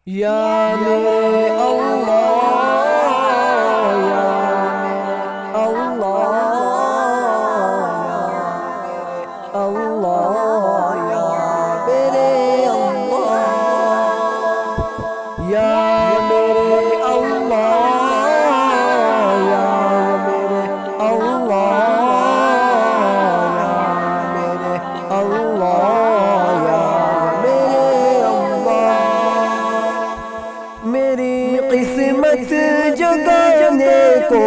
یا میرے اللہ، یا میرے اللہ، یا میرے اللہ، یا میرے اللہ، یا میرے اللہ، یا میرے اللہ، یا میرے اللہ، یا میرے اللہ۔ میری قسمت جگانے کو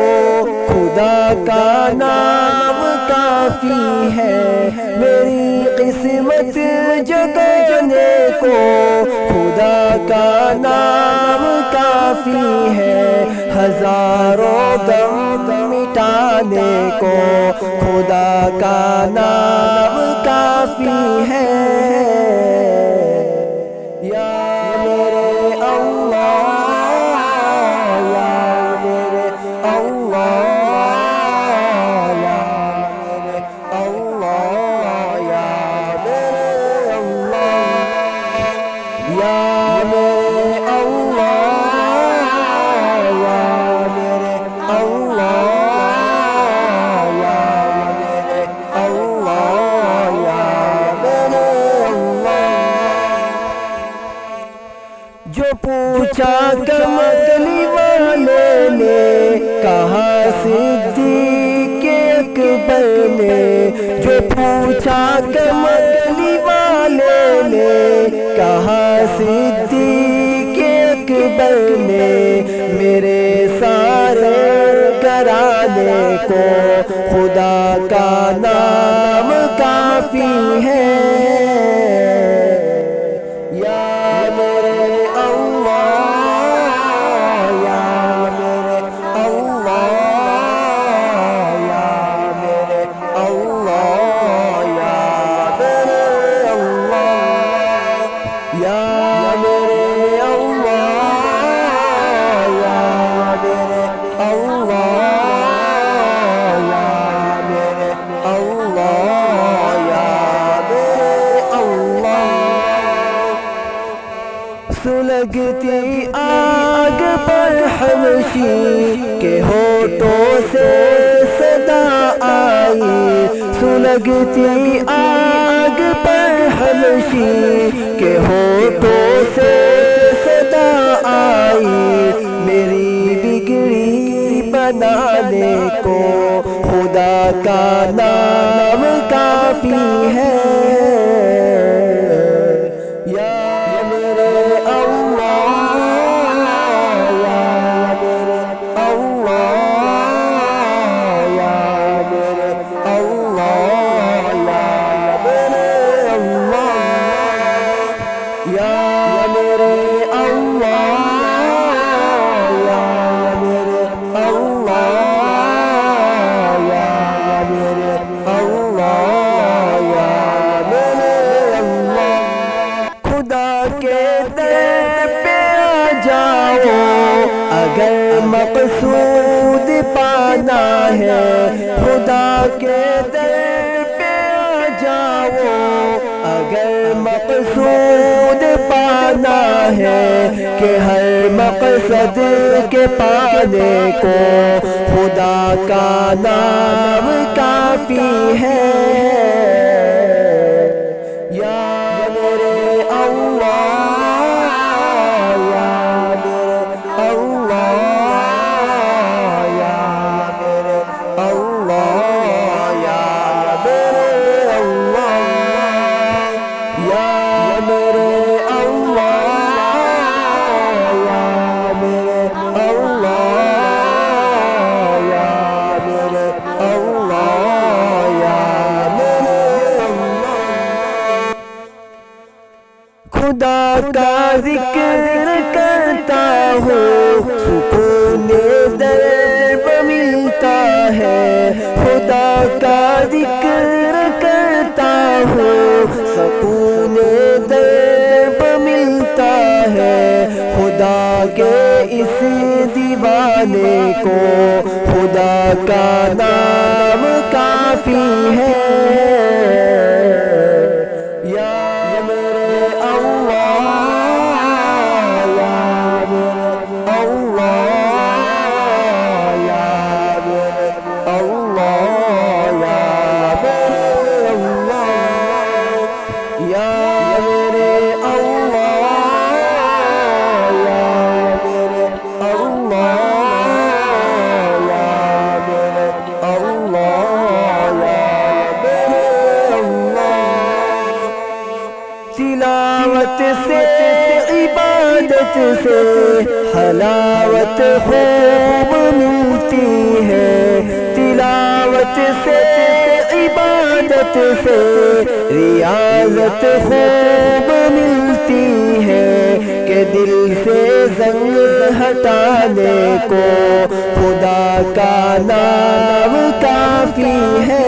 خدا کا نام کافی ہے، میری قسمت جگانے کو خدا کا نام کافی ہے، ہزاروں غم مٹانے کو خدا کا نام کافی ہے۔ یا میرے اللہ، یا میرے اللہ، یا میرے اللہ، یا میرے اللہ، یا میرے اللہ، یا میرے اللہ، یا میرے اللہ، یا میرے اللہ۔ جو پوچھا کملی والے نے، کہا صدیق اکبر نے، جو پوچھا کملی والے نے، کہا صدیق اکبر نے، میرے سارے گھرانے کو خدا کا نام کافی ہے۔ یا میرے اللہ، یا میرے اللہ، یا میرے اللہ، یا میرے اللہ، یا میرے اللہ، یا میرے اللہ، یا میرے اللہ، یا میرے اللہ۔ سلگتی آگ پر حبشی کے ہونٹوں سے صدا آئی، سلگتی آگ پر حبشی کے ہونٹوں سے صدا آئی، میری بگڑی بنانے کو خدا کا نام کافی ہے۔ یا میرے اللہ، یا میرے اللہ، یا میرے اللہ، یا میرے اللہ، یا میرے اللہ، یا میرے اللہ، یا میرے اللہ، یا میرے اللہ۔ خدا کے در پہ آ جاؤ اگر مقصود پانا ہے، خدا کے در پہ آ جاؤ اگر مقصود پانا ہے، کہ ہر مقصد کے پانے کو خدا کا نام کافی ہے۔ یا میرے اللہ، یا میرے اللہ، یا میرے اللہ، یا میرے اللہ، یا میرے اللہ، یا میرے اللہ، یا میرے اللہ، یا میرے اللہ۔ خدا کا ذکر کرتا ہوں سکون درب ملتا ہے، خدا کا ذکر کرتا ہوں سکون درب ملتا ہے، خدا کے اس دیوانے کو خدا کا نام کافی ہے۔ یا میرے اللہ، یا عبادت سے حلاوت خوب ملتی ہے، تلاوت سے عبادت سے ریاضت خوب ملتی ہے، کہ دل سے زنگ ہٹانے کو خدا کا نام کافی ہے۔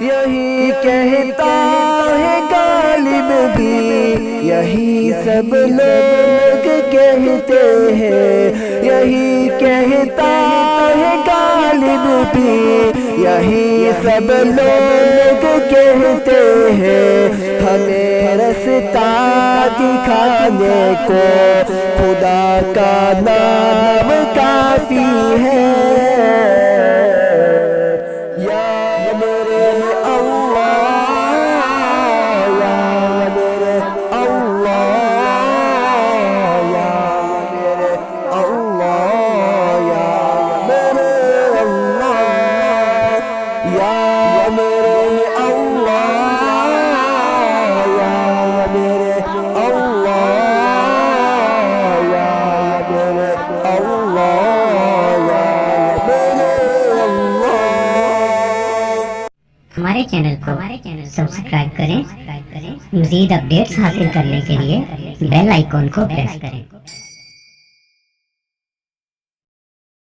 یہی کہتا ہے غالب بھی، یہی سب لوگ کہتے ہیں، یہی کہتا ہے غالب بھی، یہی سب لوگ کہتے ہیں، ہمیں رستہ دکھانے کو خدا کا نام کافی ہے۔ ہمارے چینل کو سبسکرائب کریں، مزید اپڈیٹس حاصل کرنے کے لیے بیل آئیکن کو پریس کریں۔